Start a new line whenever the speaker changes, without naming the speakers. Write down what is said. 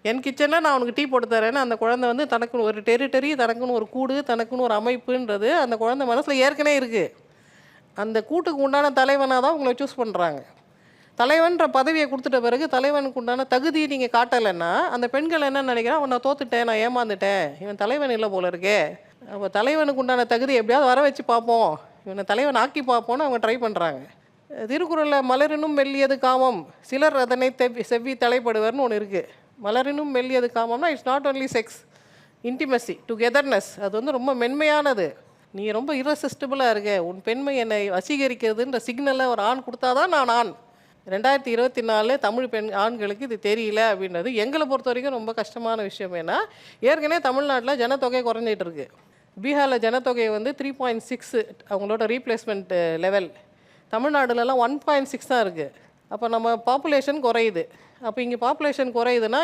என் கிச்சனில் நான் உனக்கு டீ போட்டு தரேன்னு அந்த குழந்தை வந்து தனக்குன்னு ஒரு டெரிட்டரி, தனக்குன்னு ஒரு கூடு, தனக்குன்னு ஒரு அமைப்புன்றது அந்த குழந்தை மனசில் ஏற்கனவே இருக்குது. அந்த கூட்டுக்கு உண்டான தலைவனாக தான் உங்களை சூஸ் பண்ணுறாங்க. தலைவன்ற பதவியை கொடுத்துட்ட பிறகு தலைவனுக்கு உண்டான தகுதியை நீங்கள் காட்டலைன்னா அந்த பெண்கள் என்ன நினைக்கிறான், அவன் நான் தோத்துட்டேன், நான் ஏமாந்துட்டேன், இவன் தலைவன் இல்லை போல இருக்கே, அப்போ தலைவனுக்கு உண்டான தகுதி எப்படியாவது வர வச்சு பார்ப்போம், இவனை தலைவன் ஆக்கி பார்ப்போன்னு அவங்க ட்ரை பண்ணுறாங்க. திருக்குறளில் மலரினும் மெல்லியது காமம் சிலர் அதனை செவ்வி தலைப்படுவர்னு ஒன்று இருக்குது. மலரினும் மெல்லியது காமம்னா it's not only sex, intimacy, togetherness. அது வந்து ரொம்ப மென்மையானது. நீ ரொம்ப இரசிஸ்டபுளாக இருக்க, உன் பெண்மை என்னை வசீகரிக்கிறதுன்ற சிக்னலை ஒரு ஆண் கொடுத்தாதான் நான் ஆண். 2024 தமிழ் ஆண்களுக்கு இது தெரியல அப்படின்றது எங்களை பொறுத்த வரைக்கும் ரொம்ப கஷ்டமான விஷயம். ஏன்னா ஏற்கனவே தமிழ்நாட்டில் ஜனத்தொகை குறைஞ்சிட்டு இருக்கு. பீகாரில் ஜனத்தொகை வந்து 3.6 அவங்களோட ரீப்ளேஸ்மெண்ட் லெவல். தமிழ்நாடுலலாம் 1.6 தான் இருக்குது. அப்போ நம்ம பாப்புலேஷன் குறையுது. அப்போ இங்கே பாப்புலேஷன் குறையுதுன்னா